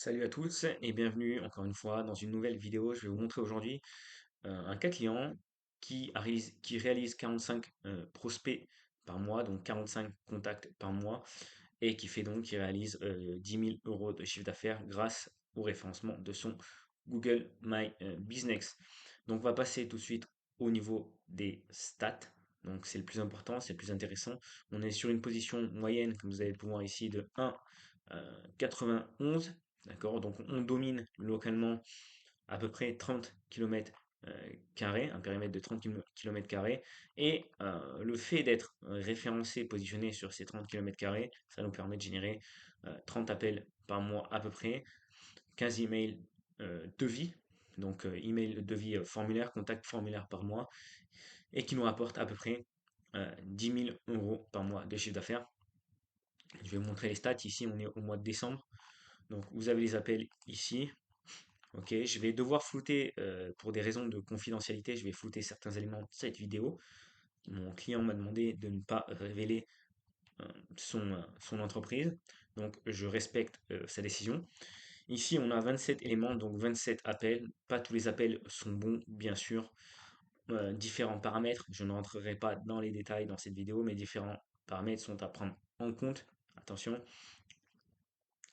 Salut à tous et bienvenue encore une fois dans une nouvelle vidéo. Je vais vous montrer aujourd'hui un cas client qui réalise 45 prospects par mois, donc 45 contacts par mois, et qui réalise 10 000 euros de chiffre d'affaires grâce au référencement de son Google My Business. Donc on va passer tout de suite au niveau des stats. Donc c'est le plus important, c'est le plus intéressant. On est sur une position moyenne, comme vous allez le voir ici, de 1,91. D'accord? Donc on domine localement à peu près 30 km carrés, un périmètre de 30 km carrés. Et le fait d'être référencé, positionné sur ces 30 km carrés, ça nous permet de générer 30 appels par mois à peu près, 15 emails devis, donc email devis formulaire, contact formulaire par mois, et qui nous rapporte à peu près 10 000 euros par mois de chiffre d'affaires. Je vais vous montrer les stats. Ici, on est au mois de décembre. Donc, vous avez les appels ici. Ok, je vais devoir flouter, pour des raisons de confidentialité, je vais flouter certains éléments de cette vidéo. Mon client m'a demandé de ne pas révéler son entreprise, donc je respecte sa décision. Ici, on a 27 éléments, donc 27 appels. Pas tous les appels sont bons, bien sûr. Différents paramètres, je ne rentrerai pas dans les détails dans cette vidéo, mais différents paramètres sont à prendre en compte. Attention.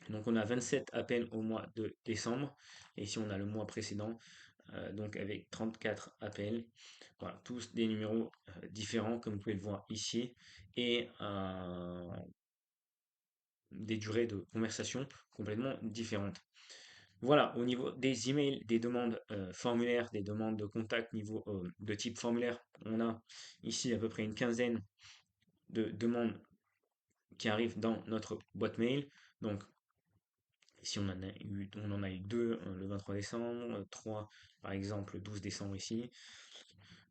Donc on a 27 appels au mois de décembre. Et ici, on a le mois précédent, donc avec 34 appels. Voilà, tous des numéros différents, comme vous pouvez le voir ici, et des durées de conversation complètement différentes. Voilà, au niveau des emails, des demandes formulaires, des demandes de contact niveau de type formulaire, on a ici à peu près une quinzaine de demandes qui arrivent dans notre boîte mail. Donc ici on en a eu deux le 23 décembre, trois par exemple le 12 décembre ici.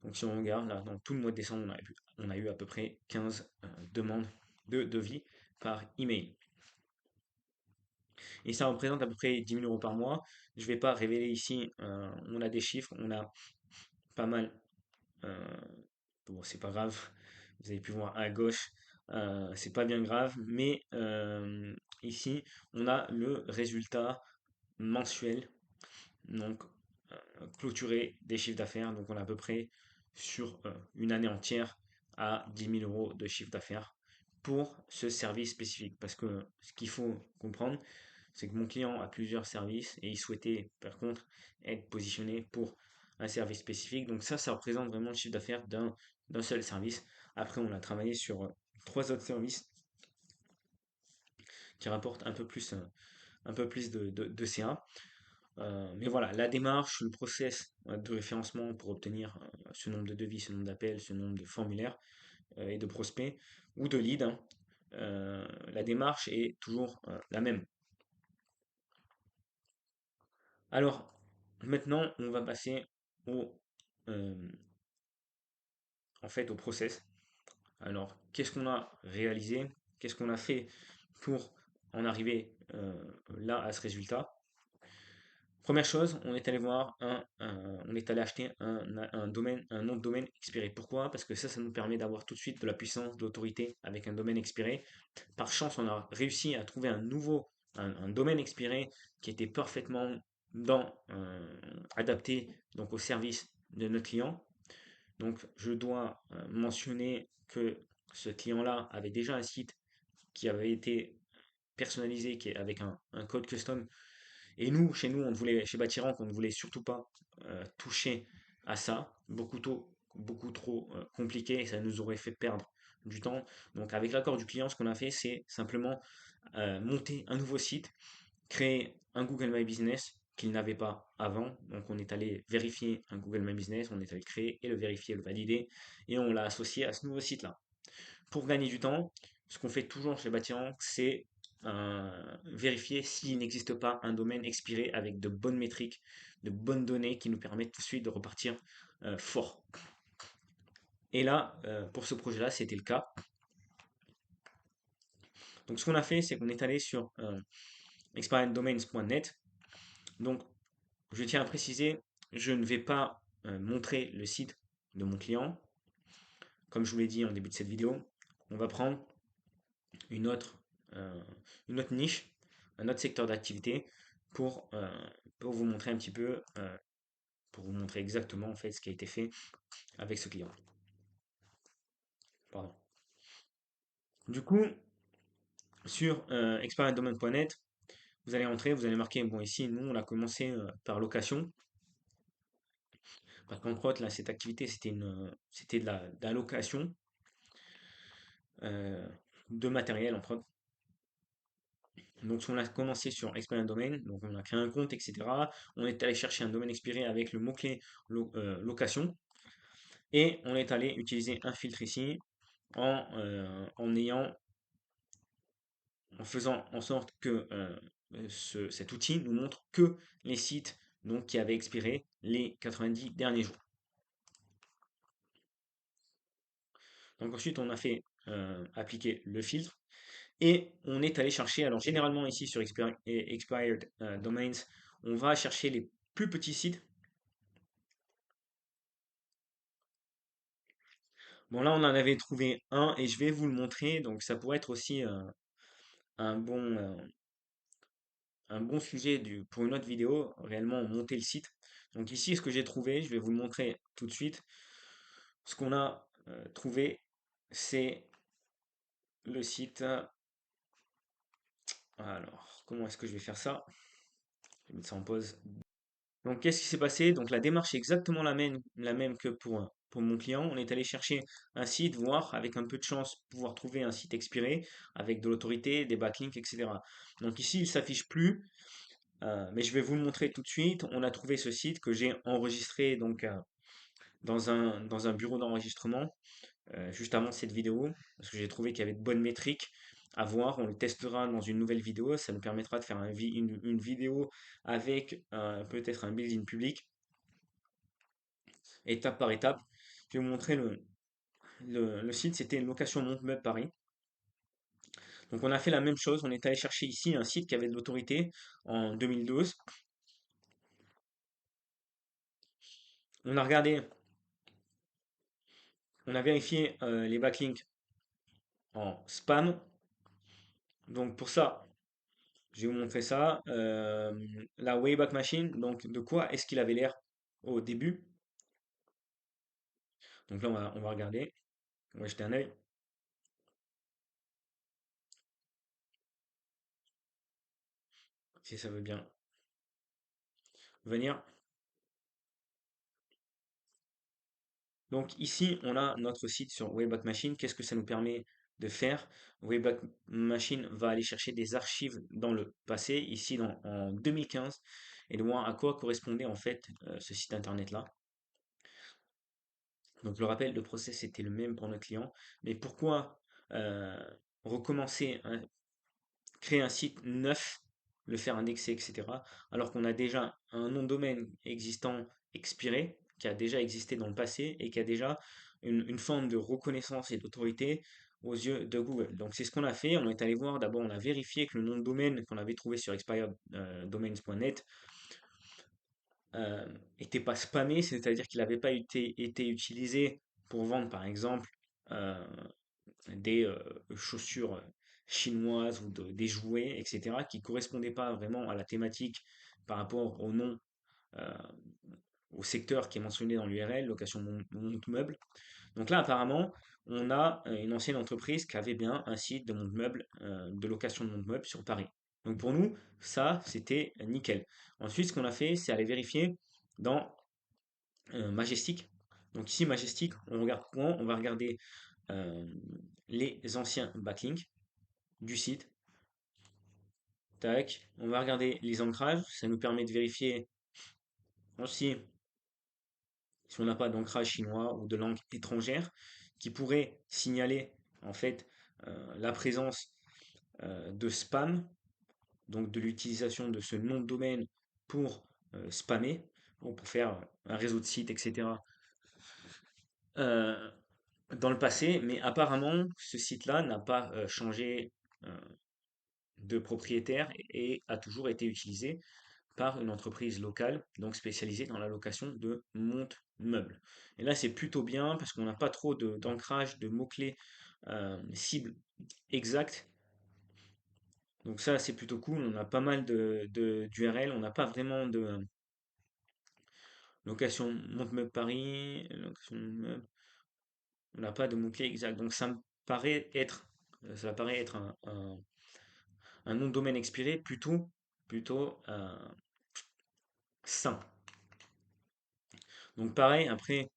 Donc si on regarde là, dans tout le mois de décembre, on a eu à peu près 15 demandes de devis par email. Et ça représente à peu près 10 000 euros par mois. Je ne vais pas révéler ici, on a des chiffres, on a pas mal. euh, bon, c'est pas grave, vous avez pu voir à gauche, c'est pas bien grave, mais ici, on a le résultat mensuel, donc clôturé des chiffres d'affaires. Donc on est à peu près sur une année entière à 10 000 euros de chiffre d'affaires pour ce service spécifique. Parce que ce qu'il faut comprendre, c'est que mon client a plusieurs services et il souhaitait par contre être positionné pour un service spécifique. Donc ça représente vraiment le chiffre d'affaires d'un seul service. Après, on a travaillé sur trois autres services qui rapportent un peu plus de CA. Mais voilà, la démarche, le process de référencement pour obtenir ce nombre de devis, ce nombre d'appels, ce nombre de formulaires et de prospects ou de leads, hein, la démarche est toujours la même. Alors, maintenant, on va passer au, euh, au process. Alors, qu'est-ce qu'on a réalisé? Qu'est-ce qu'on a fait pour en arriver là à ce résultat? Première chose, on est allé voir on est allé acheter un domaine, un nom de domaine expiré. Pourquoi? Parce que ça nous permet d'avoir tout de suite de la puissance, de l'autorité avec un domaine expiré. Par chance, on a réussi à trouver un domaine expiré qui était parfaitement adapté donc au service de notre client. Donc, je dois mentionner que ce client-là avait déjà un site qui avait été personnalisé, avec un code custom et nous, chez nous, chez Batirank, on ne voulait surtout pas toucher à ça, beaucoup trop compliqué, et ça nous aurait fait perdre du temps. Donc, avec l'accord du client, ce qu'on a fait, c'est simplement monter un nouveau site, créer un Google My Business qu'il n'avait pas avant. Donc, on est allé vérifier un Google My Business, on est allé le créer et le vérifier, le valider, et on l'a associé à ce nouveau site-là. Pour gagner du temps, ce qu'on fait toujours chez Batiran, c'est vérifier s'il n'existe pas un domaine expiré avec de bonnes métriques, de bonnes données qui nous permettent tout de suite de repartir fort. Et là, pour ce projet-là, c'était le cas. Donc ce qu'on a fait, c'est qu'on est allé sur experientdomains.net. Donc je tiens à préciser, je ne vais pas montrer le site de mon client. Comme je vous l'ai dit en début de cette vidéo, on va prendre une autre, euh, une autre niche, un autre secteur d'activité pour, euh, pour vous montrer un petit peu, pour vous montrer exactement en fait ce qui a été fait avec ce client. Pardon. Du coup, sur experiencedomain.net, vous allez entrer, vous allez marquer, bon ici, nous, on a commencé par location. Par contre, là, cette activité, c'était de la location euh, de matériel, entre autres. Donc, on a commencé sur Experience Domain, donc on a créé un compte, etc. On est allé chercher un domaine expiré avec le mot-clé location, et on est allé utiliser un filtre ici en en faisant en sorte que cet outil nous montre que les sites donc, qui avaient expiré les 90 derniers jours. Donc ensuite, on a fait appliquer le filtre et on est allé chercher, alors généralement ici sur Expired Domains, on va chercher les plus petits sites. Bon là, on en avait trouvé un et je vais vous le montrer, donc ça pourrait être aussi un bon, euh, un bon sujet pour une autre vidéo, réellement monter le site. Donc ici, ce que j'ai trouvé, je vais vous le montrer tout de suite. Ce qu'on a trouvé, c'est le site. Alors, comment est-ce que je vais faire ça? Je vais mettre ça en pause. Donc, qu'est-ce qui s'est passé? Donc, la démarche est exactement la même que pour mon client. On est allé chercher un site, voir, avec un peu de chance, pouvoir trouver un site expiré, avec de l'autorité, des backlinks, etc. Donc, ici, il s'affiche plus, mais je vais vous le montrer tout de suite. On a trouvé ce site que j'ai enregistré donc, dans un bureau d'enregistrement juste avant cette vidéo, parce que j'ai trouvé qu'il y avait de bonnes métriques à voir. On le testera dans une nouvelle vidéo. Ça nous permettra de faire une vidéo avec peut-être un build-in public, étape par étape. Je vais vous montrer le site. C'était une location Montmeuble Paris. Donc on a fait la même chose. On est allé chercher ici un site qui avait de l'autorité en 2012. On a regardé, on a vérifié les backlinks en spam. Donc pour ça, je vais vous montrer ça. La Wayback Machine, donc de quoi est-ce qu'il avait l'air au début? Donc là, on va regarder. On va jeter un œil, si ça veut bien venir. Donc ici, on a notre site sur Wayback Machine. Qu'est-ce que ça nous permet de faire? Wayback Machine va aller chercher des archives dans le passé, ici en 2015, et de voir à quoi correspondait en fait ce site internet-là. Donc, le rappel, le process était le même pour notre client. Mais pourquoi euh, recommencer, créer un site neuf, le faire indexer, etc., alors qu'on a déjà un nom de domaine existant expiré, qui a déjà existé dans le passé et qui a déjà une forme de reconnaissance et d'autorité aux yeux de Google. Donc, c'est ce qu'on a fait. On est allé voir, d'abord, on a vérifié que le nom de domaine qu'on avait trouvé sur expireddomains.net était pas spammé, c'est-à-dire qu'il n'avait pas été utilisé pour vendre, par exemple, euh, des chaussures chinoises ou des jouets, etc., qui correspondaient pas vraiment à la thématique par rapport au nom, euh, au secteur qui est mentionné dans l'URL, location monte-meuble. Donc là, apparemment, on a une ancienne entreprise qui avait bien un site de monte-meuble, de location de monte-meuble sur Paris. Donc pour nous, ça, c'était nickel. Ensuite, ce qu'on a fait, c'est aller vérifier dans Majestic. Donc ici, Majestic, on regarde quoi? On va regarder euh, les anciens backlinks du site. Tac. On va regarder les ancrages. Ça nous permet de vérifier aussi si on n'a pas d'ancrage chinois ou de langue étrangère qui pourrait signaler en fait la présence de spam, donc de l'utilisation de ce nom de domaine pour spammer, ou pour faire un réseau de sites, etc. euh, dans le passé, mais apparemment ce site-là n'a pas changé euh, de propriétaire et a toujours été utilisé par une entreprise locale, donc spécialisée dans la location de monte-meubles. Et là, c'est plutôt bien parce qu'on n'a pas trop d'ancrage de mots-clés cibles exacts. Donc ça, c'est plutôt cool. On a pas mal d'URL. On n'a pas vraiment de location Montemeuble Paris, location Montemeuble. On n'a pas de mot-clé exact. Donc ça paraît être un nom de domaine expiré plutôt sain. Donc pareil, après,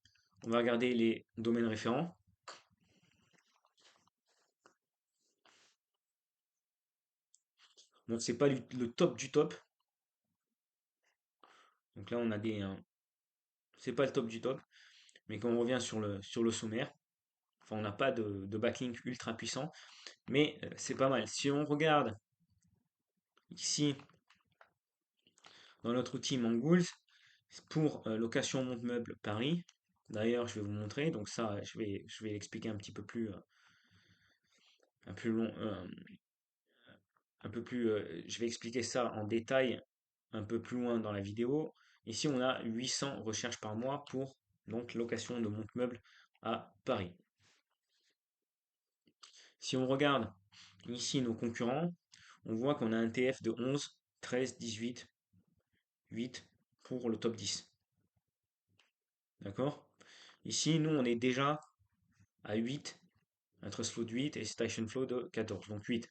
on va regarder les domaines référents. Bon, c'est pas le top du top. Donc là, c'est pas le top du top. Mais quand on revient sur le sommaire, enfin, on n'a pas de backlink ultra puissant, mais c'est pas mal. Si on regarde ici dans notre outil Mangools, pour location monte-meuble Paris, d'ailleurs, je vais vous montrer. Donc ça, je vais l'expliquer un plus long, je vais expliquer ça en détail un peu plus loin dans la vidéo. Ici, on a 800 recherches par mois pour donc location de monte-meuble à Paris. Si on regarde ici nos concurrents, on voit qu'on a un TF de 11, 13, 18, 8 pour le top 10. D'accord? Ici, nous, on est déjà à 8, un trust flow de 8 et station flow de 14, donc 8.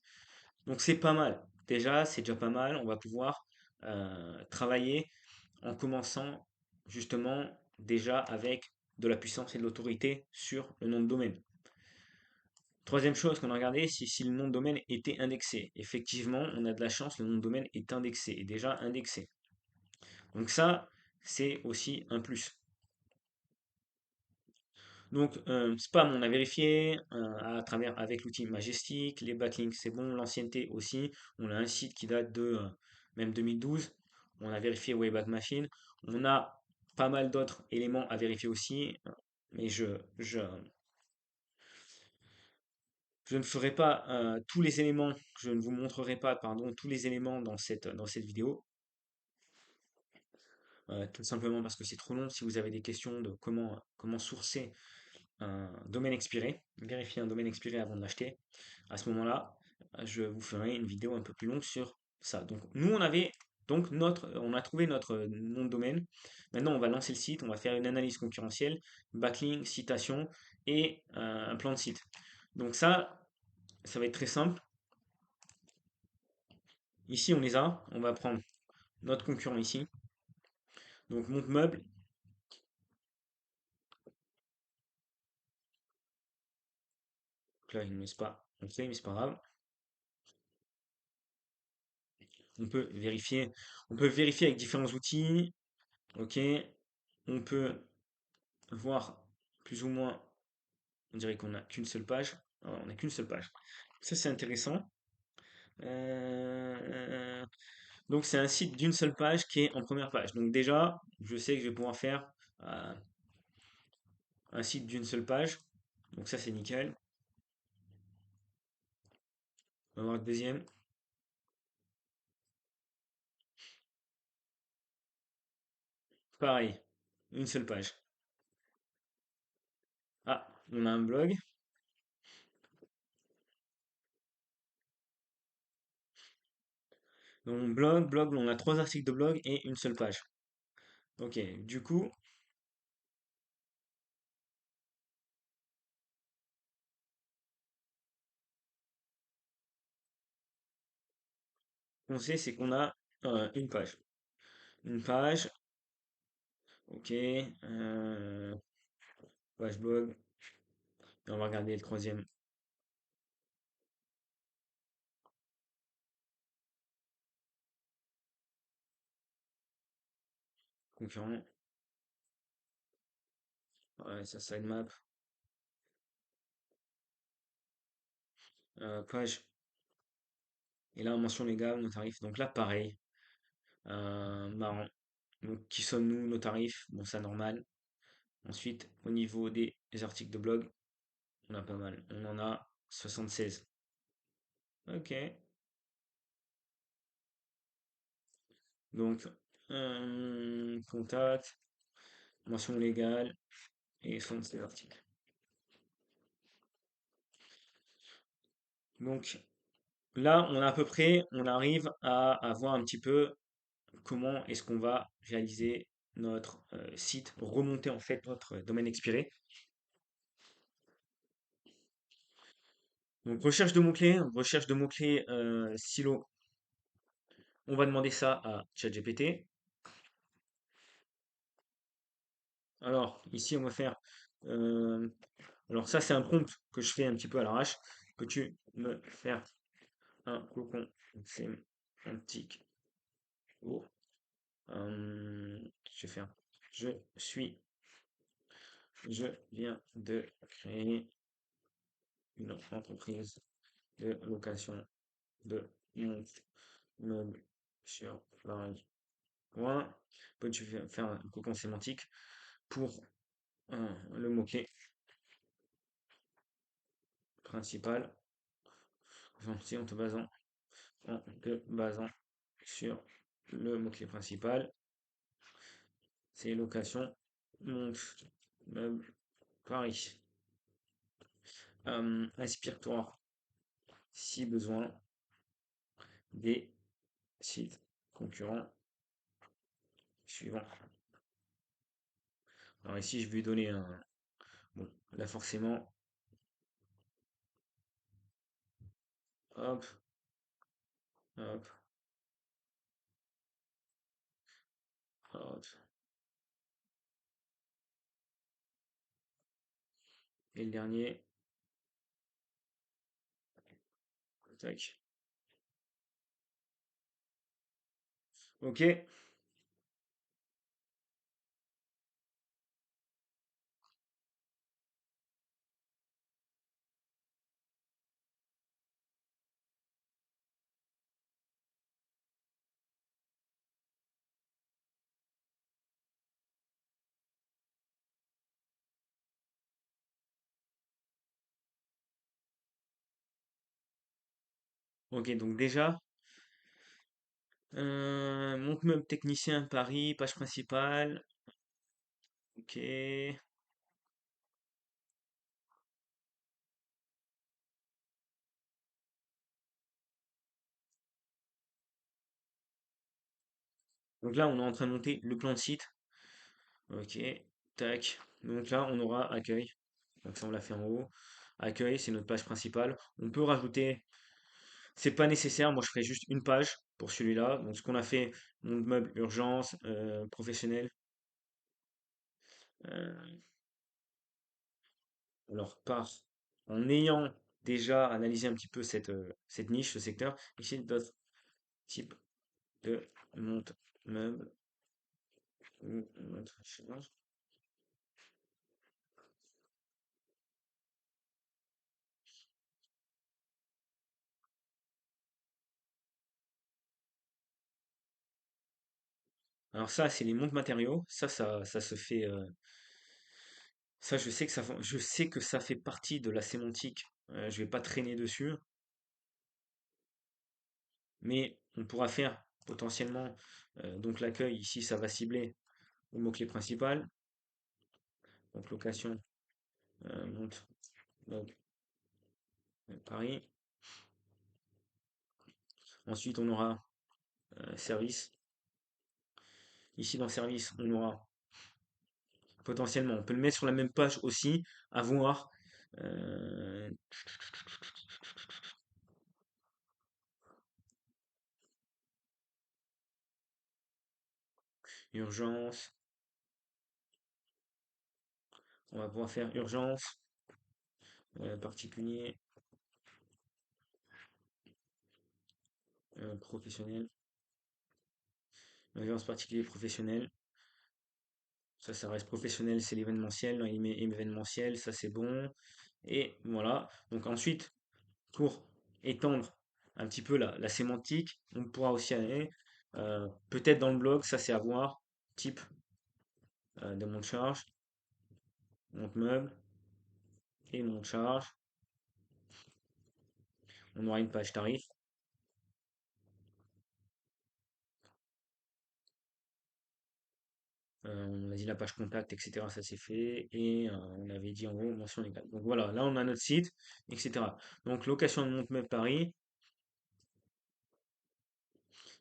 Donc c'est pas mal. Déjà, c'est déjà pas mal. On va pouvoir travailler en commençant justement déjà avec de la puissance et de l'autorité sur le nom de domaine. Troisième chose qu'on a regardé, c'est si le nom de domaine était indexé. Effectivement, on a de la chance, le nom de domaine est indexé, est déjà indexé. Donc ça, c'est aussi un plus. Donc spam, on a vérifié à travers avec l'outil Majestic, les backlinks, c'est bon, l'ancienneté aussi. On a un site qui date de même 2012. On a vérifié Wayback Machine. On a pas mal d'autres éléments à vérifier aussi, mais je ne ferai pas tous les éléments, je ne vous montrerai pas, pardon, tous les éléments dans cette vidéo, tout simplement parce que c'est trop long. Si vous avez des questions de comment sourcer un domaine expiré, vérifier un domaine expiré avant de l'acheter, à ce moment-là, je vous ferai une vidéo un peu plus longue sur ça. Donc nous, on a trouvé notre nom de domaine. Maintenant, on va lancer le site, on va faire une analyse concurrentielle, backlink, citation et un plan de site. Donc ça va être très simple. Ici, on les a. On va prendre notre concurrent ici. Donc, Monte Meuble. Donc là, il ne me laisse pas entrer, mais c'est pas grave. On peut vérifier. On peut vérifier avec différents outils. OK. On peut voir plus ou moins. On dirait qu'on n'a qu'une seule page. Ah, on n'a qu'une seule page. Ça, c'est intéressant. Euh, donc, c'est un site d'une seule page qui est en première page. Donc, déjà, je sais que je vais pouvoir faire un site d'une seule page. Donc, ça, c'est nickel. On va voir le deuxième. Pareil, une seule page. Ah, on a un blog. Donc blog, on a trois articles de blog et une seule page. Ok, du coup, ce qu'on sait, c'est qu'on a une page. Une page, ok, page blog. Et on va regarder le troisième concurrent. Ouais, ça, sitemap. Page. Et là, mention légale, nos tarifs. Donc là, pareil. Marrant. Donc, qui sommes-nous, nos tarifs? Bon, ça, normal. Ensuite, au niveau des articles de blog, on a pas mal. On en a 76. Ok. Donc, contact, mention légale et fond de l'article. Donc, là, on a à peu près, on arrive à voir un petit peu comment est-ce qu'on va réaliser notre site, remonter en fait notre domaine expiré. Donc recherche de mots-clés silo, on va demander ça à ChatGPT. Alors ici on va faire, euh, alors ça c'est un prompt que je fais un petit peu à l'arrache. Peux-tu me faire un cocon sémantique pour, je vais faire, je suis, je viens de créer une entreprise de location de mon meuble sur Paris. Point. Peux-tu faire un cocon sémantique pour le mot-clé principal, si en te basant sur le mot-clé principal, c'est location, monte, meuble, Paris. Inspire-toi, si besoin, des sites concurrents suivants. Alors ici, je vais lui donner un... Bon, là forcément, hop, hop, hop. Et le dernier, tac. Ok, ok, donc déjà, monte meuble technicien Paris, page principale. Ok. Donc là, on est en train de monter le plan de site. Ok, tac. Donc là, on aura accueil. Donc ça, on l'a fait en haut. Accueil, c'est notre page principale. On peut rajouter, c'est pas nécessaire. Moi, je ferai juste une page pour celui-là. Donc ce qu'on a fait, mon meuble urgence, professionnel. Euh, alors, en ayant déjà analysé un petit peu cette niche, ce secteur, ici d'autres types de monte meuble ou monte charge. Alors ça, c'est les montes matériaux. Ça se fait. Ça, je sais que ça fait partie de la sémantique. Je vais pas traîner dessus, mais on pourra faire potentiellement. Donc l'accueil ici, ça va cibler le mot-clé principal. Donc location, monte, donc Paris. Ensuite, on aura service. Ici dans service, on aura potentiellement. On peut le mettre sur la même page aussi, à voir. Euh, urgence. On va pouvoir faire urgence, particulier, professionnel. Urgence particulier professionnel. Ça reste professionnel, c'est l'événementiel. Il met événementiel, ça c'est bon. Et voilà. Donc ensuite, pour étendre un petit peu la sémantique, on pourra aussi aller peut-être dans le blog, ça c'est à voir. Type de mon charge, monte meuble et mon charge. On aura une page tarif. On a dit la page contact, etc. Ça c'est fait. Et on avait dit en haut mention légale. Donc voilà, là on a notre site, etc. Donc location de monte meuble Paris.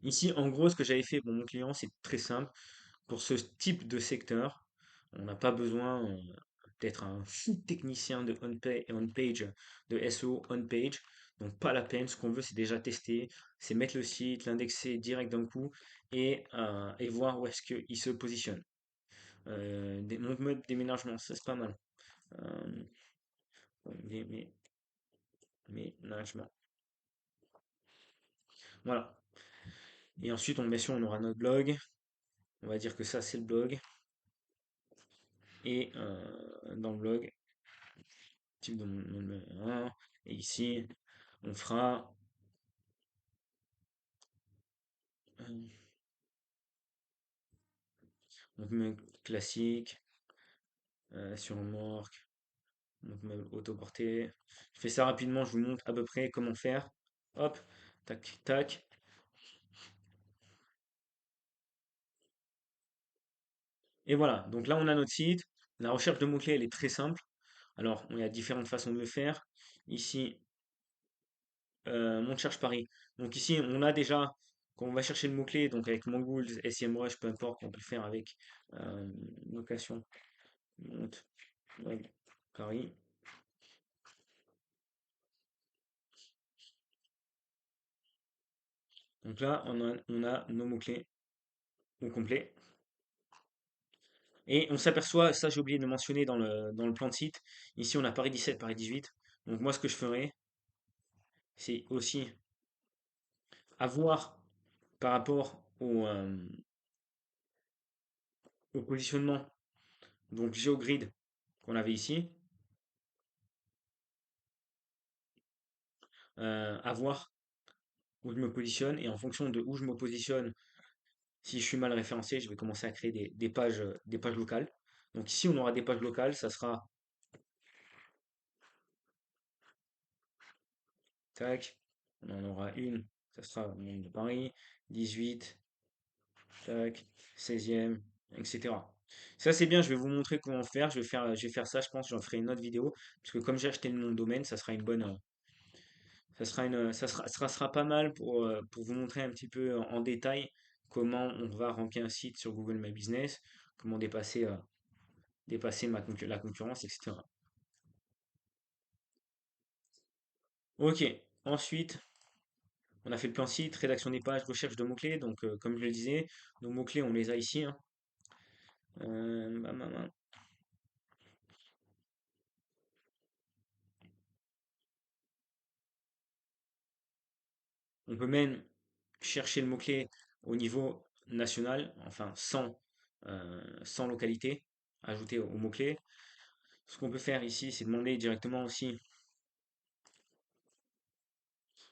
Ici, en gros, ce que j'avais fait pour mon client, c'est très simple. Pour ce type de secteur, on n'a pas besoin d'être un fou technicien de on-page, de SEO on-page. Donc pas la peine, ce qu'on veut c'est déjà tester, c'est mettre le site, l'indexer direct d'un coup et voir où est-ce qu'il se positionne. Mon mode déménagement, ça c'est pas mal. Euh, Déménagement. Voilà. Et ensuite, bien sûr, on aura notre blog. On va dire que ça c'est le blog. Et dans le blog, type de et ici, on fera euh, donc meuble classique, sur remorque, donc meuble autoporté. Je fais ça rapidement, je vous montre à peu près comment faire. Hop, tac, tac. Et voilà, donc là on a notre site. La recherche de mots-clés, elle est très simple. Alors, il y a différentes façons de le faire. Ici, mon cherche Paris. Donc ici, on a déjà, quand on va chercher le mot-clé, donc avec Mongoose, SEMrush, peu importe, on peut le faire avec euh, location, monte, web, Paris. Donc là, on a nos mots-clés au complet. Et on s'aperçoit, ça j'ai oublié de mentionner dans le plan de site, ici on a Paris 17, Paris 18. Donc moi ce que je ferais, c'est aussi avoir par rapport au positionnement, donc GeoGrid qu'on avait ici, avoir où je me positionne et en fonction de où je me positionne, si je suis mal référencé, je vais commencer à créer des pages locales. Donc ici on aura des pages locales, ça sera tac, on en aura une, ça sera le nom de Paris, 18, tac, 16e, etc. Ça c'est bien, je vais vous montrer comment faire. Je vais faire ça, je pense, j'en ferai une autre vidéo, parce que comme j'ai acheté le nom de domaine, ça sera une bonne, ça sera pas mal pour vous montrer un petit peu en détail comment on va ranker un site sur Google My Business, comment dépasser la concurrence, etc. Ok, ensuite, on a fait le plan site, rédaction des pages, recherche de mots-clés. Donc, comme je le disais, nos mots-clés, on les a ici, hein. Bam, bam, bam. On peut même chercher le mot-clé au niveau national, enfin sans localité, ajouter au mot-clé. Ce qu'on peut faire ici, c'est demander directement aussi,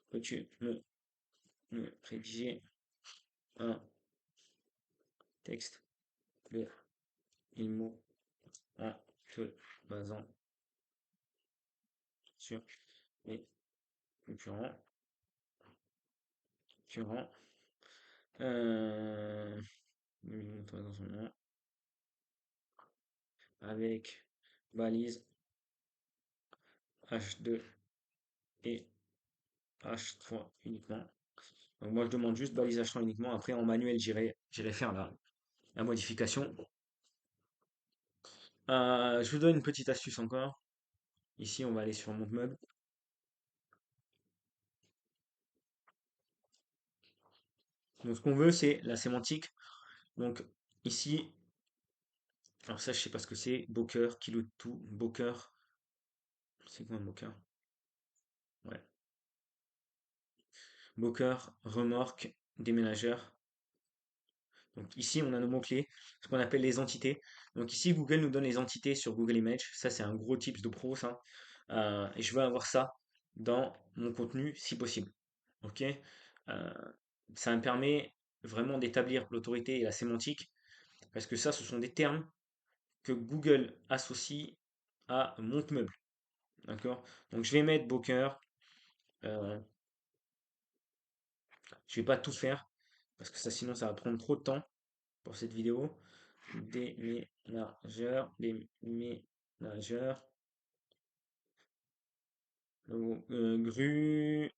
peux-tu me rédiger un texte de IMO en te basant sur les concurrents, concurrents, euh, dans son nom, avec balise H2 et H3 uniquement. Donc moi je demande juste balise H3 uniquement. Après en manuel j'irai faire la modification. Je vous donne une petite astuce encore. Ici on va aller sur mon meuble. Donc ce qu'on veut c'est la sémantique. Donc ici, alors ça je sais pas ce que c'est. Boker, kilo de tout, Boker. C'est quoi un Boker? Ouais. Boker, remorque, déménageur. Donc ici, on a nos mots-clés, ce qu'on appelle les entités. Donc ici, Google nous donne les entités sur Google Images. Ça, c'est un gros tips de pro, ça. Et je veux avoir ça dans mon contenu si possible. Ok? Euh, Ça me permet vraiment d'établir l'autorité et la sémantique, parce que ça, ce sont des termes que Google associe à monte-meuble. D'accord? Donc je vais mettre Booker. Euh, je vais pas tout faire, parce que ça, sinon, ça va prendre trop de temps pour cette vidéo. Déménageur, gru,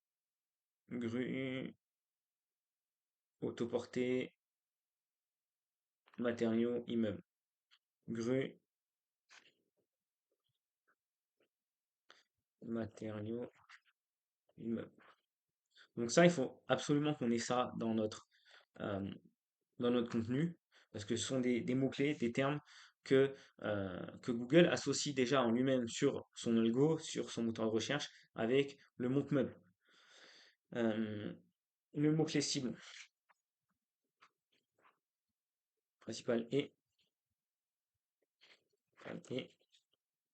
autoportée, matériaux, immeuble. Grue, matériaux, immeuble. Donc ça, il faut absolument qu'on ait ça euh, dans notre contenu, parce que ce sont des mots-clés, des termes que Google associe déjà en lui-même sur son algo, sur son moteur de recherche, avec le mot-meuble. Euh, le mot-clé cible principal est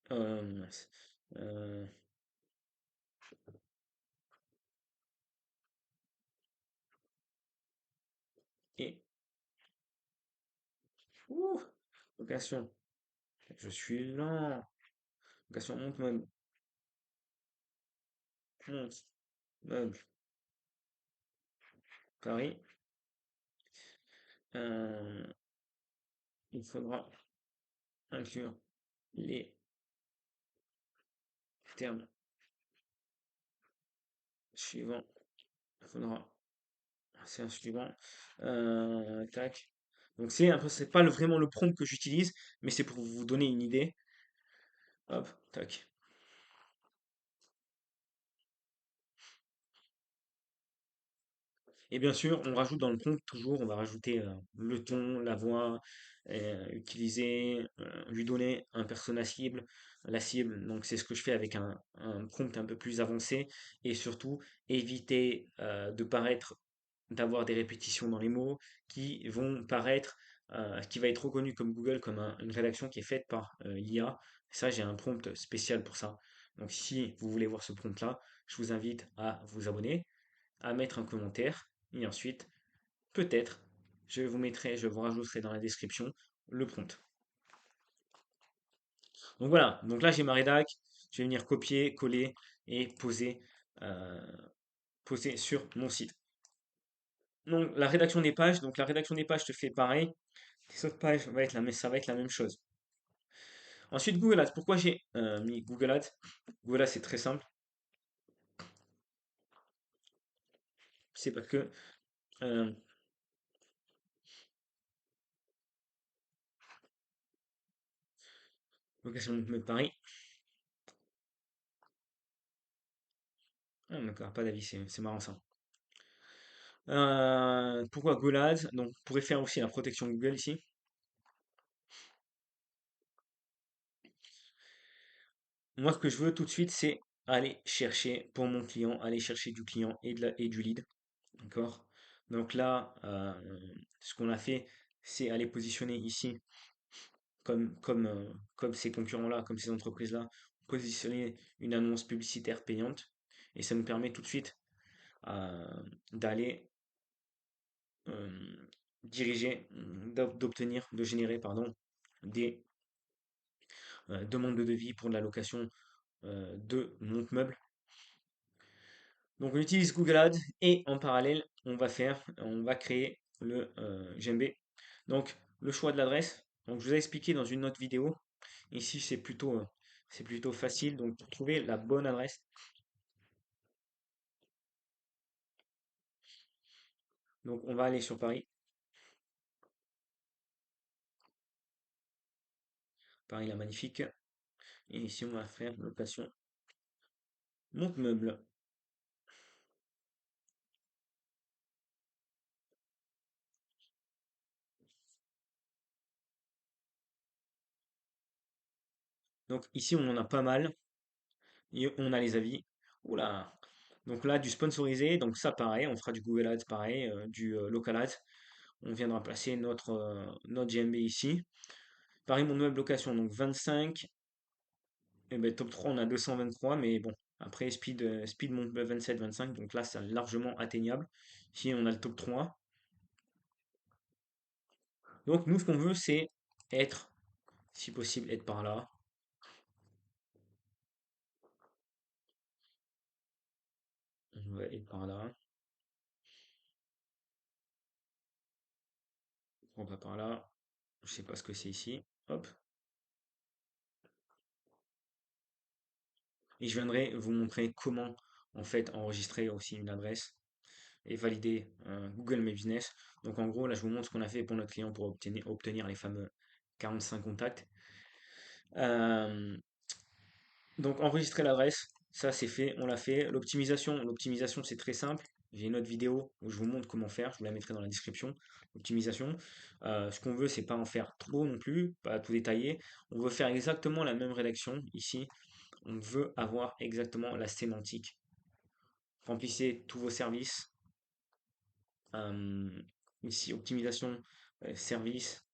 mince. Euh, et ouh, location. Je suis lent. Location monte meuble. Monte meuble. Paris. Euh, il faudra inclure les termes suivants. Il faudra, c'est un suivant. Tac. Donc c'est un peu, c'est pas vraiment le prompt que j'utilise, mais c'est pour vous donner une idée. Hop, tac. Et bien sûr, on rajoute dans le prompt toujours, on va rajouter le ton, la voix, utiliser, lui donner un persona cible, la cible. Donc c'est ce que je fais avec un prompt un peu plus avancé et surtout éviter de paraître, d'avoir des répétitions dans les mots qui vont paraître, qui va être reconnu comme Google comme une rédaction qui est faite par l'IA. Ça, j'ai un prompt spécial pour ça. Donc si vous voulez voir ce prompt-là, je vous invite à vous abonner, à mettre un commentaire et ensuite, peut-être, je vous rajouterai dans la description le prompt. Donc voilà, donc là j'ai ma rédac, je vais venir copier, coller et euh, poser sur mon site. Donc la rédaction des pages te fait pareil, les autres pages ça va être la même chose. Ensuite Google Ads, pourquoi j'ai mis Google Ads? Google Ads c'est très simple, c'est parce que euh, location de Paris, ah, d'accord, pas d'avis, c'est marrant ça. Pourquoi Google Ads? Donc, on pourrait faire aussi la protection Google ici. Moi, ce que je veux tout de suite, c'est aller chercher pour mon client, aller chercher du client et du lead. D'accord? Donc là, ce qu'on a fait, c'est aller positionner ici, comme ces concurrents-là, comme ces entreprises-là, positionner une annonce publicitaire payante. Et ça nous permet tout de suite d'aller euh, diriger, d'obtenir, de générer, pardon, des demandes de devis pour de la location de monte-meubles. Donc on utilise Google Ads et en parallèle, on va créer le GMB. Donc le choix de l'adresse. Donc je vous ai expliqué dans une autre vidéo. Ici c'est plutôt facile. Donc pour trouver la bonne adresse, donc on va aller sur Paris. Paris la magnifique. Et ici on va faire location monte-meuble. Donc ici on en a pas mal. Et on a les avis. Oula. Donc là du sponsorisé. Donc ça pareil, on fera du Google Ads pareil, du local Ads. On viendra placer notre GMB ici. Paris, mon web location, donc 25. Et ben, top 3, on a 223, mais bon, après Speed monte 27, 25, donc là, c'est largement atteignable. Ici, on a le top 3. Donc, nous, ce qu'on veut, c'est être, si possible, être par là. On va être par là. On va par là. Je sais pas ce que c'est ici. Hop. Et je viendrai vous montrer comment, en fait, enregistrer aussi une adresse. et valider Google My Business. Donc en gros, là, je vous montre ce qu'on a fait pour notre client pour obtenir les fameux 45 contacts. Euh, donc enregistrer l'adresse, ça c'est fait, on l'a fait. L'optimisation c'est très simple. J'ai une autre vidéo où je vous montre comment faire, je vous la mettrai dans la description. Optimisation. Ce qu'on veut, c'est pas en faire trop non plus, pas tout détailler. On veut faire exactement la même rédaction ici. On veut avoir exactement la sémantique. Remplissez tous vos services. Euh, Ici, optimisation, service,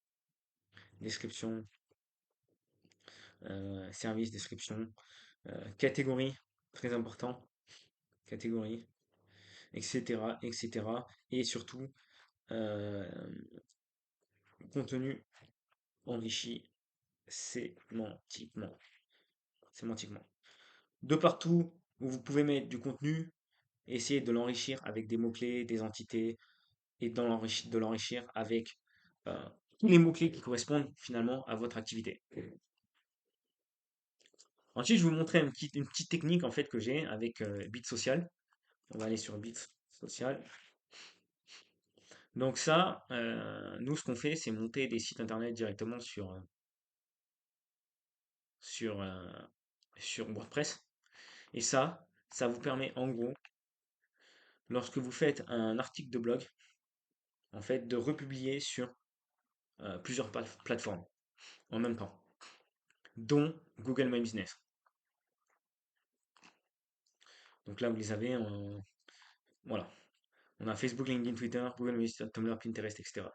description, service, description, catégorie, très important, catégorie, etc., etc. Et surtout, euh, contenu enrichi sémantiquement. Sémantiquement. De partout où vous pouvez mettre du contenu, essayez de l'enrichir avec des mots-clés, des entités, et de l'enrichir avec euh, tous les mots-clés qui correspondent finalement à votre activité. Ensuite, je vais vous montrer une petite technique en fait que j'ai avec Bit Social. On va aller sur Bit Social. Donc ça, nous, ce qu'on fait, c'est monter des sites internet directement sur, euh, sur WordPress. Et ça vous permet en gros, lorsque vous faites un article de blog, en fait, de republier sur plusieurs plateformes en même temps, dont Google My Business. Donc là, vous les avez voilà. On a Facebook, LinkedIn, Twitter, Google My Business, Tumblr, Pinterest, etc.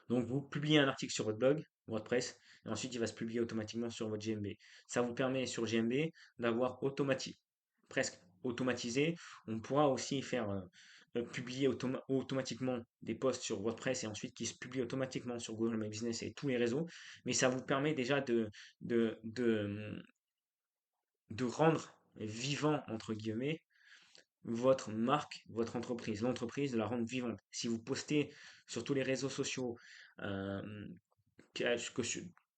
Donc, vous publiez un article sur votre blog, WordPress, et ensuite il va se publier automatiquement sur votre GMB. Ça vous permet sur GMB d'avoir presque automatisé. On pourra aussi faire publier automatiquement des posts sur WordPress et ensuite qui se publient automatiquement sur Google My Business et tous les réseaux. Mais ça vous permet déjà de, de, de rendre vivant, entre guillemets, votre marque, votre entreprise, l'entreprise, de la rendre vivante. Si vous postez sur tous les réseaux sociaux, euh, que, que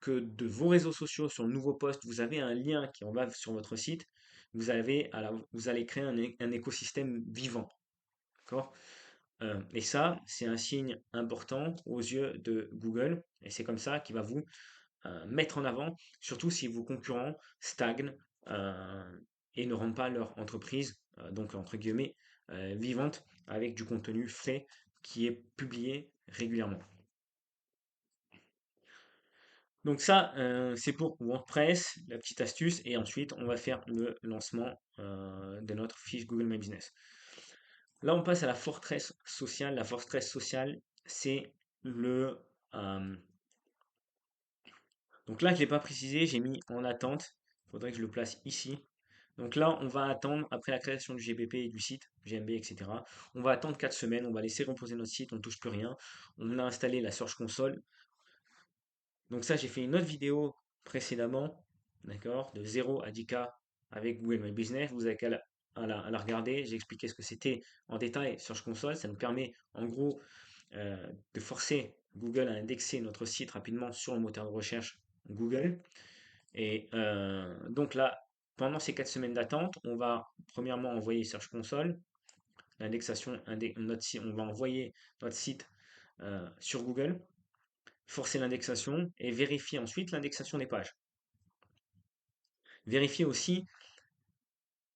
que de vos réseaux sociaux sur le nouveau post, vous avez un lien qui en va sur votre site, vous allez créer un écosystème vivant. D'accord? Et ça, c'est un signe important aux yeux de Google, et c'est comme ça qu'il va vous mettre en avant, surtout si vos concurrents stagnent euh, et ne rendent pas leur entreprise, donc entre guillemets, vivante, avec du contenu frais qui est publié régulièrement. Donc ça, c'est pour WordPress, la petite astuce, et ensuite on va faire le lancement de notre fiche Google My Business. Là, on passe à la forteresse sociale. La forteresse sociale, c'est le... euh, donc là, je ne l'ai pas précisé, j'ai mis en attente. Il faudrait que je le place ici. Donc là, on va attendre, après la création du GPP et du site, GMB, etc., on va attendre 4 semaines, on va laisser reposer notre site, on ne touche plus rien. On a installé la Search Console. Donc ça, j'ai fait une autre vidéo précédemment, d'accord, de 0 à 10K avec Google My Business. Vous avez qu'à la regarder. J'ai expliqué ce que c'était en détail Search Console. Ça nous permet, en gros, de forcer Google à indexer notre site rapidement sur le moteur de recherche Google. Et donc là, pendant ces 4 semaines d'attente, on va premièrement envoyer Search Console, l'indexation, on va envoyer notre site sur Google, forcer l'indexation et vérifier ensuite l'indexation des pages. Vérifier aussi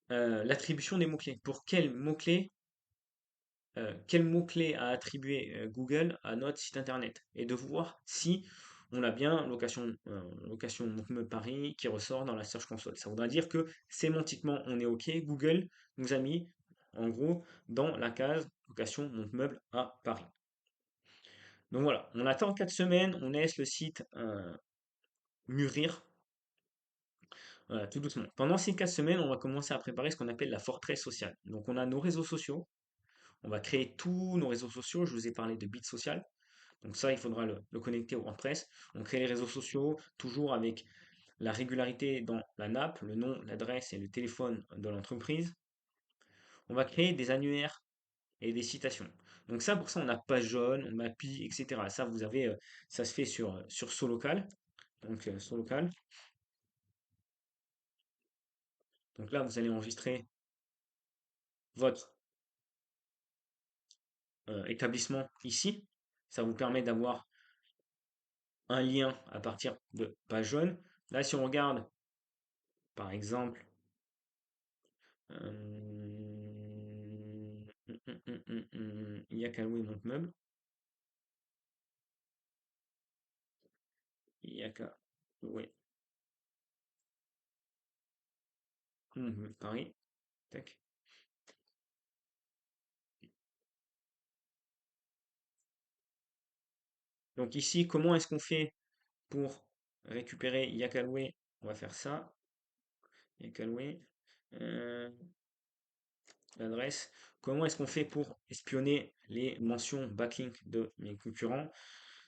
l'attribution des mots-clés. Pour quel mot-clé a attribué Google à notre site internet et de voir si on a bien location meuble Paris qui ressort dans la Search Console. Ça voudra dire que sémantiquement on est OK. Google nous a mis en gros dans la case location meuble à Paris. Donc voilà, on attend 4 semaines, on laisse le site mûrir tout doucement. Pendant ces 4 semaines, on va commencer à préparer ce qu'on appelle la forteresse sociale. Donc on a nos réseaux sociaux, on va créer tous nos réseaux sociaux. Je vous ai parlé de Bit Social. Donc ça, il faudra le connecter au WordPress. On crée les réseaux sociaux, toujours avec la régularité dans la nappe, le nom, l'adresse et le téléphone de l'entreprise. On va créer des annuaires et des citations. Donc ça, pour ça, on a page jaune, on Mappy, etc. Ça, vous avez, ça se fait sur Solocal. Donc Solocal. Donc là, vous allez enregistrer votre établissement ici. Ça vous permet d'avoir un lien à partir de page jaune. Là, si on regarde, par exemple, Yakaway monte meuble, Yakaway monte meuble Paris, tac. Donc ici, comment est-ce qu'on fait pour récupérer Yakaway? On va faire ça, Yakaway, euh, l'adresse. Comment est-ce qu'on fait pour espionner les mentions backlink de mes concurrents?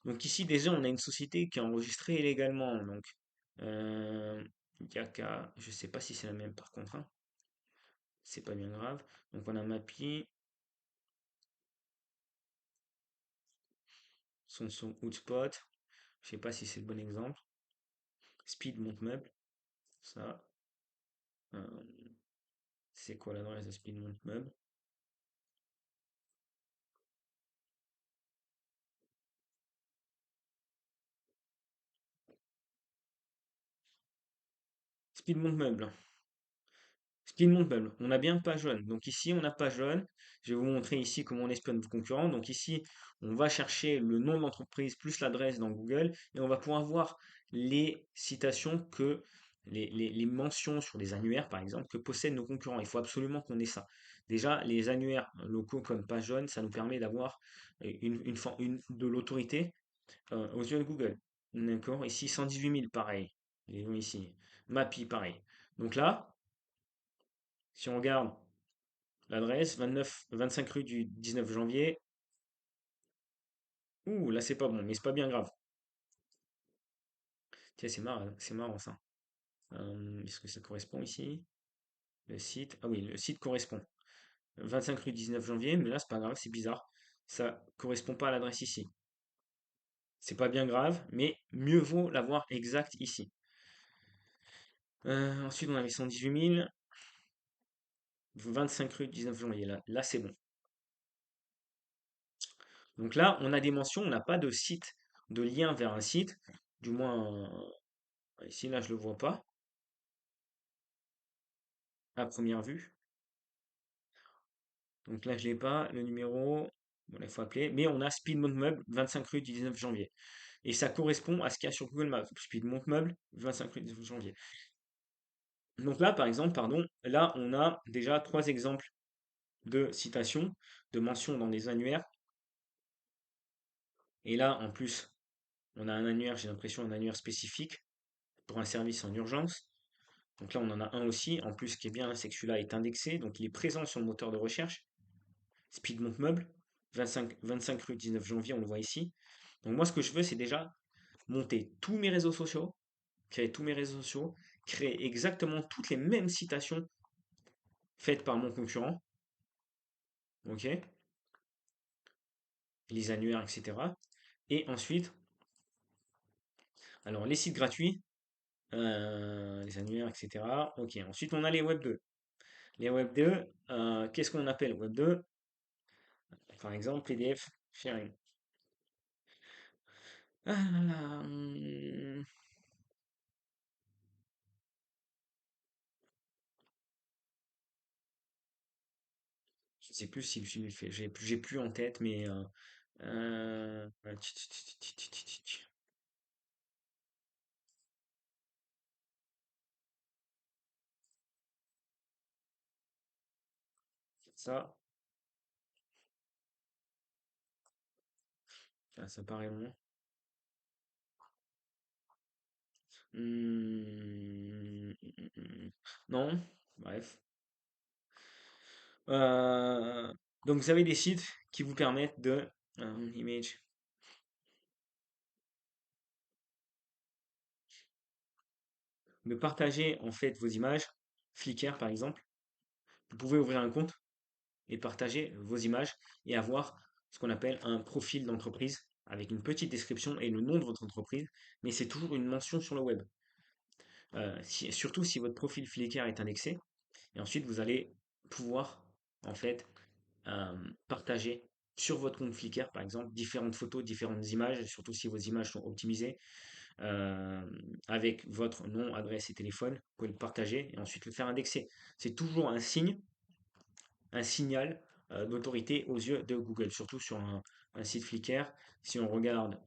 Donc ici déjà on a une société qui est enregistrée illégalement. Donc euh, Yaka, je sais pas si c'est la même par contre, hein, c'est pas bien grave. Donc on a Mappy, son hotspot, je sais pas si c'est le bon exemple. Speed monte meuble, ça. euh, c'est quoi l'adresse de Speed monte meuble? Speed monte meuble. Spin monte meuble. On a bien page jaune. Donc ici, on a page jaune. Je vais vous montrer ici comment on espionne vos concurrents. Donc ici, on va chercher le nom de l'entreprise plus l'adresse dans Google et on va pouvoir voir les citations que les mentions sur les annuaires, par exemple, que possèdent nos concurrents. Il faut absolument qu'on ait ça. Déjà, les annuaires locaux comme page jaune, ça nous permet d'avoir de l'autorité aux yeux de Google. D'accord? Ici, 118 000, pareil. Les gens ici. Mappy, pareil. Donc là, si on regarde l'adresse, 25 rue du 19 janvier. Ouh, là c'est pas bon, mais c'est pas bien grave. Tiens, c'est marrant ça. Est-ce que ça correspond ici? Le site. Ah oui, le site correspond. 25 rue 19 janvier, mais là c'est pas grave, c'est bizarre. Ça correspond pas à l'adresse ici. C'est pas bien grave, mais mieux vaut l'avoir exact ici. Ensuite, on avait 118 000, 25 rue 19 janvier. Là c'est bon. Donc là, on a des mentions, on n'a pas de site, de lien vers un site. Du moins, ici, là, je le vois pas à première vue. Donc là, je l'ai pas, le numéro, bon, là, il faut appeler, mais on a Speedmont Meuble, 25 rue du 19 janvier. Et ça correspond à ce qu'il y a sur Google Maps. Speedmont Meuble, 25 rue du 19 janvier. Donc là, par exemple, pardon, là, on a déjà trois exemples de citations, de mentions dans des annuaires. Et là, en plus, on a un annuaire, j'ai l'impression, un annuaire spécifique pour un service en urgence. Donc là, on en a un aussi. En plus, ce qui est bien, c'est que celui-là est indexé, donc il est présent sur le moteur de recherche. Speedmont Meuble, 25 rue 19 janvier, on le voit ici. Donc moi, ce que je veux, c'est déjà monter tous mes réseaux sociaux, créer tous mes réseaux sociaux, créer exactement toutes les mêmes citations faites par mon concurrent, ok, les annuaires, etc. Et ensuite, alors les sites gratuits, les annuaires, etc. Ok, ensuite on a les Web 2. Les Web 2, qu'est-ce qu'on appelle Web 2? Par exemple, PDF sharing. Ah là là, je sais plus si je l'ai fait, j'ai plus en tête, mais ça, ça paraît long. Non, bref. Euh, donc vous avez des sites qui vous permettent de image, de partager en fait vos images. Flickr par exemple. Vous pouvez ouvrir un compte et partager vos images et avoir ce qu'on appelle un profil d'entreprise avec une petite description et le nom de votre entreprise, mais c'est toujours une mention sur le web. Surtout si votre profil Flickr est indexé. Et ensuite, vous allez pouvoir, en fait, partager sur votre compte Flickr, par exemple, différentes photos, différentes images, surtout si vos images sont optimisées, euh, avec votre nom, adresse et téléphone. Vous pouvez le partager et ensuite le faire indexer. C'est toujours un signe, un signal d'autorité aux yeux de Google, surtout sur un site Flickr. Si on regarde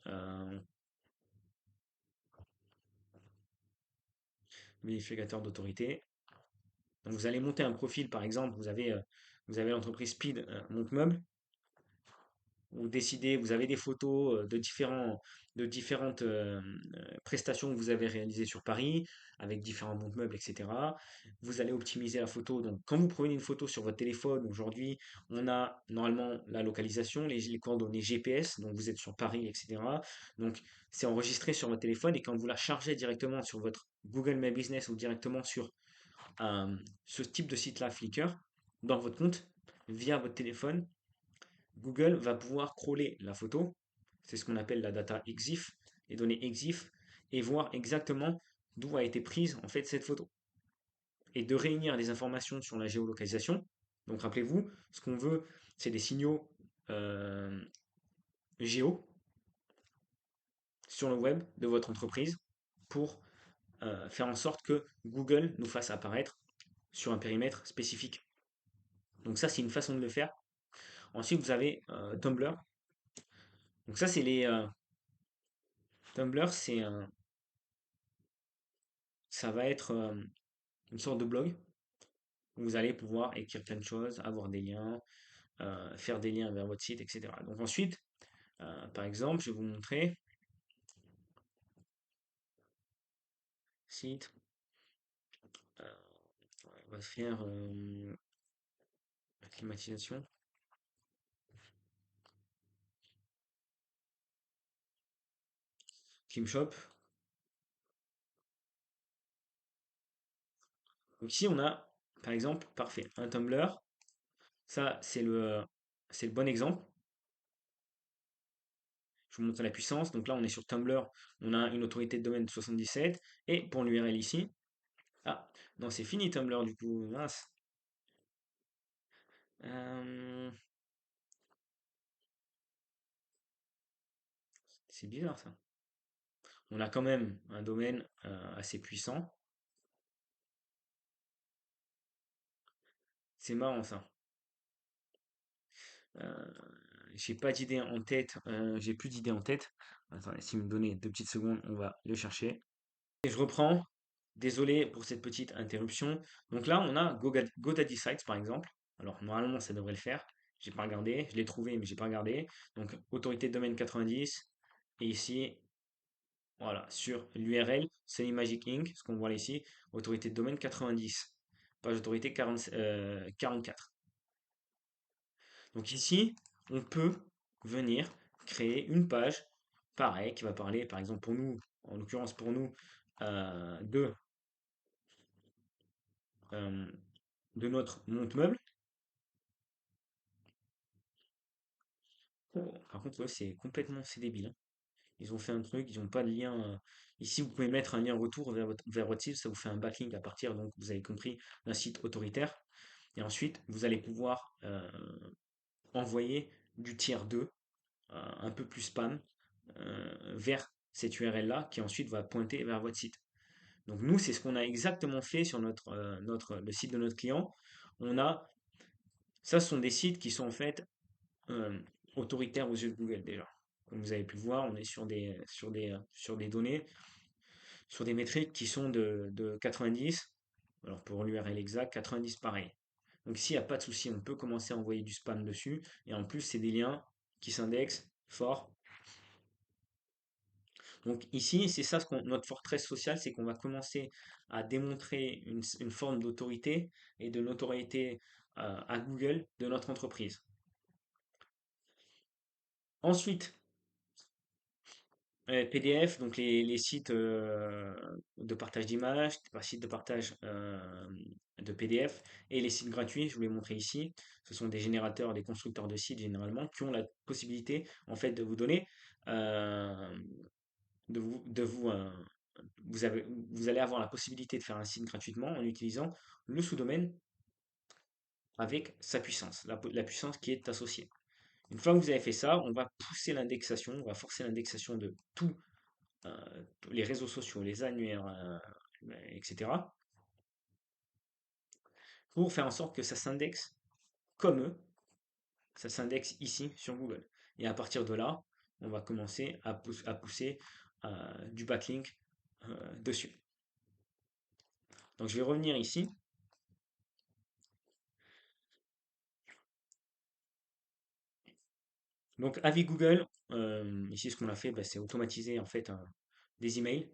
vérificateur d'autorité, donc vous allez monter un profil, par exemple, vous avez l'entreprise Speed Monte Meuble. Vous décidez, vous avez des photos de différentes prestations que vous avez réalisées sur Paris, avec différents montes meubles, etc. Vous allez optimiser la photo. Donc, quand vous prenez une photo sur votre téléphone, aujourd'hui, on a normalement la localisation, les coordonnées GPS, donc vous êtes sur Paris, etc. Donc, c'est enregistré sur votre téléphone et quand vous la chargez directement sur votre Google My Business ou directement sur ce type de site-là, Flickr, dans votre compte, via votre téléphone, Google va pouvoir crawler la photo, c'est ce qu'on appelle la data EXIF, les données EXIF, et voir exactement d'où a été prise en fait cette photo. Et de réunir des informations sur la géolocalisation. Donc rappelez-vous, ce qu'on veut, c'est des signaux euh, géo sur le web de votre entreprise pour faire en sorte que Google nous fasse apparaître sur un périmètre spécifique. Donc ça, c'est une façon de le faire. Ensuite, vous avez Tumblr. Donc ça, c'est les Tumblr, ça va être une sorte de blog où vous allez pouvoir écrire plein de choses, avoir des liens, faire des liens vers votre site, etc. Donc ensuite, par exemple, je vais vous montrer site. euh, on va faire la climatisation, ClimShop. Donc ici, on a, par exemple, parfait, un Tumblr. Ça, c'est le bon exemple. Je vous montre la puissance. Donc là, on est sur Tumblr. On a une autorité de domaine de 77. Et pour l'URL ici, ah, non, c'est fini Tumblr du coup. Mince. Euh, c'est bizarre ça. On a quand même un domaine assez puissant. C'est marrant ça. Euh, j'ai pas d'idée en tête. J'ai plus d'idées en tête. Attendez, si vous me donnez 2 petites secondes, on va le chercher. Et je reprends. Désolé pour cette petite interruption. Donc là, on a GoDaddy Sites par exemple. Alors normalement, ça devrait le faire. J'ai pas regardé. Je l'ai trouvé, mais j'ai pas regardé. Donc autorité de domaine 90. Et ici, voilà, sur l'URL, c'est Magic Inc. Ce qu'on voit là ici, autorité de domaine 90. Page autorité 44. Donc ici, on peut venir créer une page, pareil, qui va parler, par exemple pour nous, en l'occurrence pour nous, de, euh, de notre monte-meuble. Oh, par contre, ouais, c'est débile, hein. Ils ont fait un truc, ils n'ont pas de lien. Ici, vous pouvez mettre un lien retour vers votre site, ça vous fait un backlink à partir, donc vous avez compris, d'un site autoritaire. Et ensuite, vous allez pouvoir envoyer du tiers 2 un peu plus spam, vers cette URL-là qui ensuite va pointer vers votre site. Donc nous, c'est ce qu'on a exactement fait sur le site de notre client. On a, ça, ce sont des sites qui sont en fait euh, autoritaires aux yeux de Google déjà. Comme vous avez pu le voir, on est sur des données, sur des métriques qui sont de 90. Alors pour l'URL exact, 90 pareil. Donc s'il n'y a pas de souci, on peut commencer à envoyer du spam dessus. Et en plus, c'est des liens qui s'indexent fort. Donc ici, c'est ça notre forteresse sociale, c'est qu'on va commencer à démontrer une forme d'autorité et de notoriété à Google de notre entreprise. Ensuite, PDF, donc les sites de partage d'images, les sites de partage de PDF et les sites gratuits, je vous l'ai montré ici. Ce sont des générateurs, des constructeurs de sites généralement qui ont la possibilité en fait de vous donner euh, de vous, de vous, vous allez avoir la possibilité de faire un site gratuitement en utilisant le sous-domaine. avec sa puissance, la puissance qui est associée. Une fois que vous avez fait ça, on va pousser l'indexation, on va forcer l'indexation de tous les réseaux sociaux, les annuaires, etc., pour faire en sorte que ça s'indexe comme eux, ça s'indexe ici sur Google. Et à partir de là, on va commencer à pousser du backlink dessus. Donc je vais revenir ici. Donc avec Google, ici ce qu'on a fait, bah, c'est automatiser en fait des emails.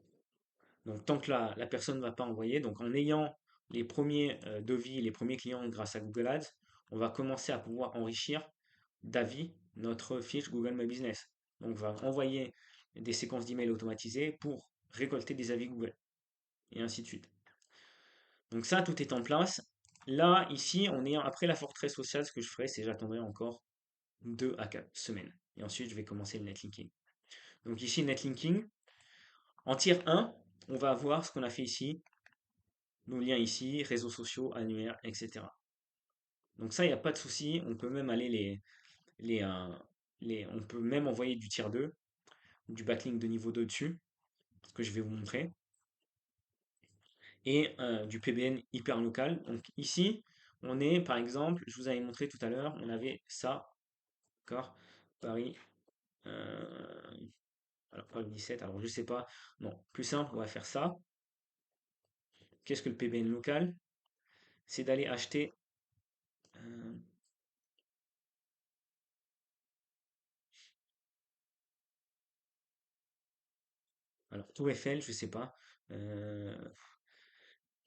Donc tant que la personne ne va pas envoyer, donc en ayant les premiers devis, les premiers clients grâce à Google Ads, on va commencer à pouvoir enrichir d'avis notre fiche Google My Business. Donc on va envoyer des séquences d'emails automatisées pour récolter des avis Google et ainsi de suite. Donc ça, tout est en place. Là, ici, on est après la forteresse sociale, ce que je ferai, c'est j'attendrai encore 2 à 4 semaines. Et ensuite, je vais commencer le netlinking. Donc ici, netlinking. En tier 1, on va avoir ce qu'on a fait ici, nos liens ici, réseaux sociaux, annuaires, etc. Donc ça, il n'y a pas de souci. On peut même aller les, euh, on peut même envoyer du tier 2, du backlink de niveau 2 dessus, ce que je vais vous montrer, et du PBN hyper local. Donc ici, on est, par exemple, je vous avais montré tout à l'heure, on avait ça, d'accord, Paris, euh, alors pas le 17, alors je sais pas, non, plus simple, on va faire ça. Qu'est-ce que le PBN local? C'est d'aller acheter, euh, alors Tour Eiffel, je sais pas, euh,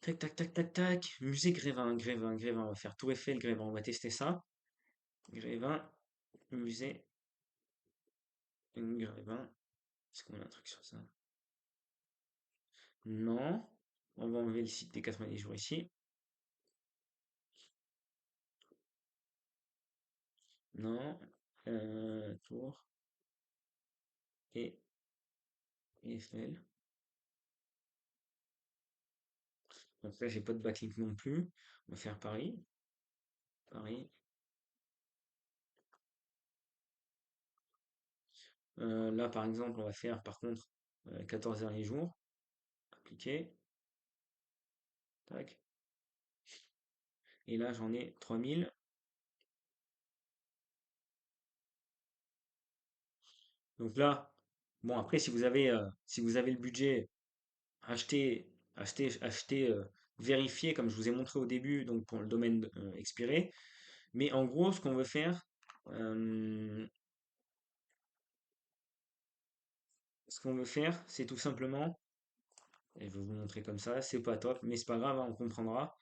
tac, tac, tac, tac, tac, musée Grévin, Grévin, Grévin, on va faire Tour Eiffel, Grévin, on va tester ça. Grévin, musée, Grévin, est-ce qu'on a un truc sur ça? Non, on va enlever le site des 90 jours ici. Non, Tour et Eiffel. Donc là, j'ai pas de backlink non plus. On va faire Paris, Paris. Là, par exemple, on va faire par contre 14 derniers jours. Appliquer. Tac. Et là, j'en ai 3000. Donc là, bon, après, si vous avez le budget, achetez, vérifiez, comme je vous ai montré au début, donc pour le domaine expiré. Mais en gros, ce qu'on veut faire, euh, c'est tout simplement, et je vais vous montrer comme ça, c'est pas top, mais c'est pas grave, hein, on comprendra.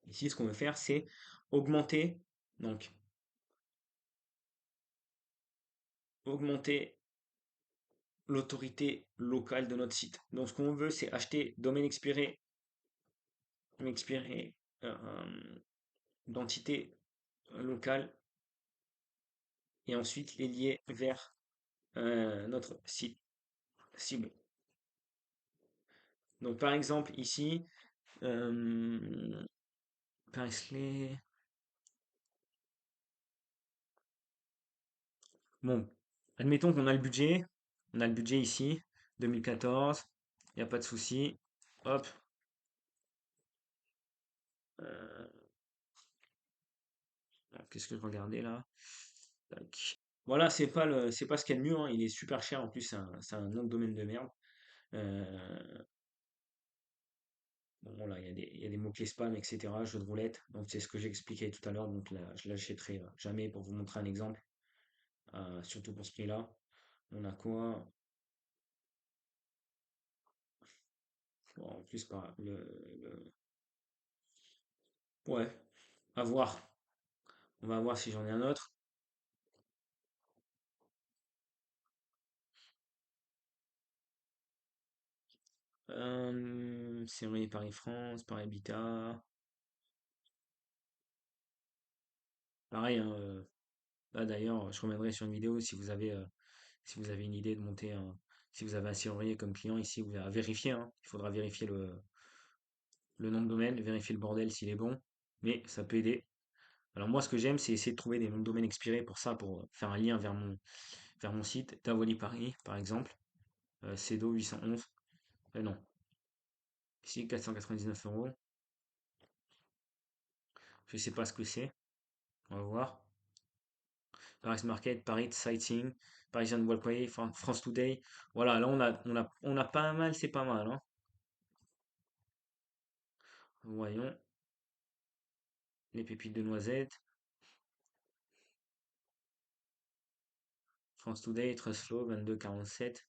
Ici, ce qu'on veut faire, c'est augmenter, donc, augmenter l'autorité locale de notre site. Donc, ce qu'on veut, c'est acheter domaine expiré, d'entité locale, et ensuite les lier vers notre site cible. Donc, par exemple, ici, euh, Paisley, bon, admettons qu'on a le budget. On a le budget ici, 2014. Il n'y a pas de souci. Hop. euh, Qu'est-ce que je regardais là? Tac. Voilà, c'est pas ce qu'il y a de mieux, hein. Il est super cher. En plus, c'est un nom de domaine de merde. Euh, bon, là, il y a des mots-clés spam, etc. Jeu de roulette. Donc, c'est ce que j'expliquais tout à l'heure. Donc, là, je l'achèterai jamais pour vous montrer un exemple. Surtout pour ce prix-là. On a quoi? Bon, en plus, ouais, à voir. On va voir si j'en ai un autre. C'est oui, Paris-France, Paris-Habitat. Pareil, hein, là d'ailleurs, je reviendrai sur une vidéo si vous avez une idée de monter si vous avez un serrurier comme client ici, vous à vérifier, hein. Il faudra vérifier le nom de domaine, vérifier le bordel s'il est bon, mais ça peut aider. Alors moi, ce que j'aime, c'est essayer de trouver des noms de domaine expirés pour ça, pour faire un lien vers mon site. Davoli Paris, par exemple, CEDO 811. Non, ici 499 euros. Je sais pas ce que c'est. On va voir. Paris Market, Paris Sighting, Parisian Walkway, France Today. Voilà, là on a pas mal, c'est pas mal, hein. Voyons, les pépites de noisettes, France Today, Trust Flow, 22,47,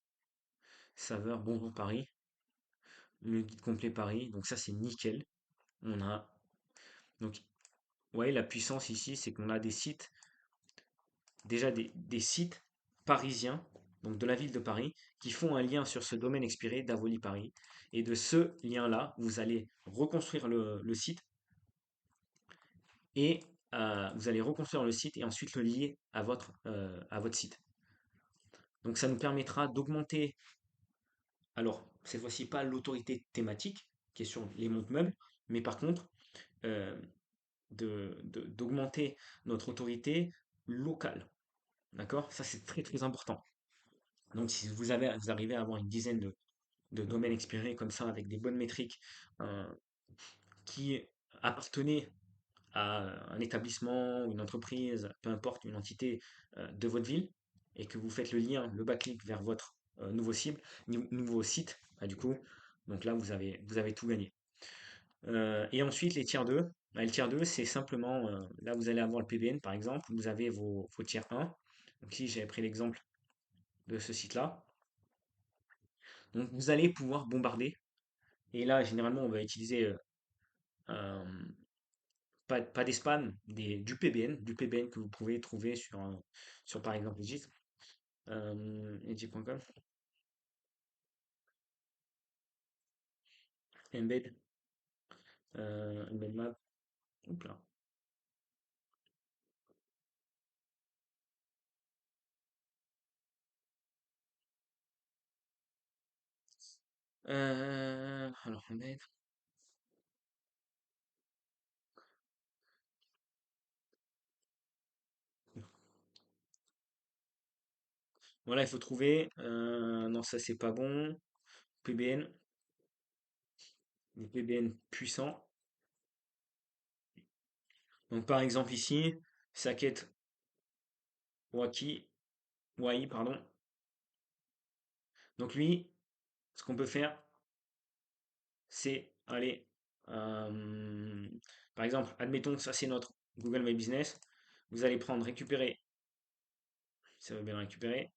Saveur, Bonjour Paris, le guide complet Paris. Donc ça c'est nickel. On a donc ouais, la puissance ici, c'est qu'on a des sites, déjà des sites parisiens, donc de la ville de Paris, qui font un lien sur ce domaine expiré d'Avoli Paris. Et de ce lien-là, vous allez reconstruire le site et vous allez reconstruire le site et ensuite le lier à votre site. Donc ça nous permettra d'augmenter, alors cette fois-ci pas l'autorité thématique qui est sur les montres meubles, mais par contre euh, d'augmenter notre autorité locale. D'accord? Ça c'est très très important. Donc si vous arrivez à avoir une dizaine de domaines expirés comme ça avec des bonnes métriques euh, qui appartenaient à un établissement ou une entreprise, peu importe, une entité de votre ville, et que vous faites le lien, le backlink vers votre nouveau site, bah, du coup, donc là, vous avez tout gagné. Et ensuite, les tiers 2. Bah, le tiers 2, c'est simplement, là, vous allez avoir le PBN, par exemple, vous avez vos tiers 1. Donc ici, j'avais pris l'exemple de ce site-là. Donc, vous allez pouvoir bombarder. Et là, généralement, on va utiliser un, pas des spams, du PBN que vous pouvez trouver sur par exemple Edit, edit.com, embed, embed map, hop là. Alors embed, voilà, il faut trouver, non ça c'est pas bon, PBN, des PBN puissants. Donc par exemple ici, Saket Waki, Wai, pardon. Donc lui, ce qu'on peut faire, c'est aller, euh, par exemple, admettons que ça c'est notre Google My Business. Vous allez prendre récupérer, ça veut bien récupérer.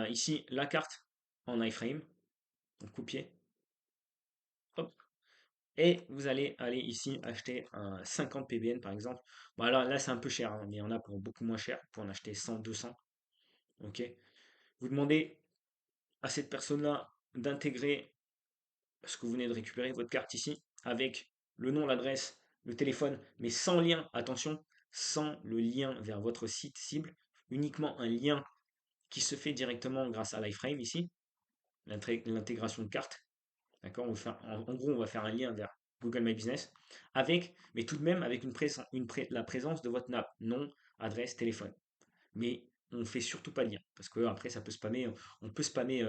Ici, la carte en iframe, donc copier. Hop. Et vous allez aller ici acheter un 50 PBN par exemple. Bon, alors là c'est un peu cher, hein, mais il y en a pour beaucoup moins cher, pour en acheter 100, 200. Ok. Vous demandez à cette personne-là d'intégrer ce que vous venez de récupérer, votre carte ici, avec le nom, l'adresse, le téléphone, mais sans lien, attention, sans le lien vers votre site cible, uniquement un lien qui se fait directement grâce à l'iframe ici, l'intégration de carte. D'accord? En gros, on va faire un lien vers Google My Business avec, mais tout de même avec la présence de votre NAP, nom, adresse, téléphone. Mais on ne fait surtout pas de lien parce que après ça peut spammer, on peut spammer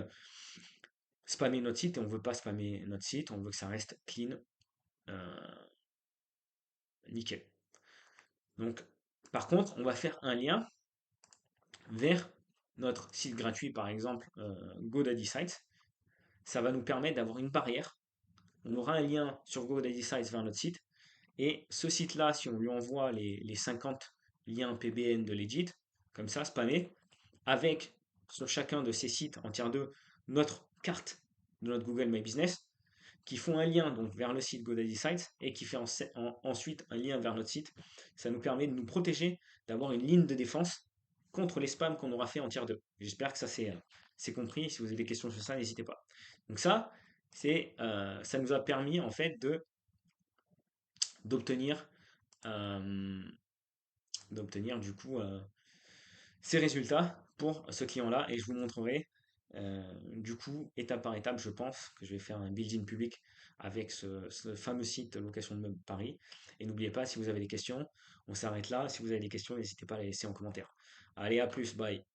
notre site et on ne veut pas spammer notre site, on veut que ça reste clean, euh, nickel. Donc, par contre, on va faire un lien vers notre site gratuit, par exemple GoDaddy Sites. Ça va nous permettre d'avoir une barrière. On aura un lien sur GoDaddy Sites vers notre site. Et ce site-là, si on lui envoie les 50 liens PBN de Legit, comme ça, spammés, avec sur chacun de ces sites en tiers 2 notre carte de notre Google My Business, qui font un lien donc vers le site GoDaddy Sites et qui fait ensuite un lien vers notre site, ça nous permet de nous protéger, d'avoir une ligne de défense contre les spams qu'on aura fait en tiers 2. J'espère que ça c'est compris. Si vous avez des questions sur ça, n'hésitez pas. Donc ça nous a permis en fait d'obtenir euh, d'obtenir du coup ces résultats pour ce client-là et je vous montrerai Du coup, étape par étape, je pense que je vais faire un build-in public avec ce fameux site location de meubles Paris. Et n'oubliez pas, si vous avez des questions, on s'arrête là. Si vous avez des questions, n'hésitez pas à les laisser en commentaire. Allez, à plus, bye.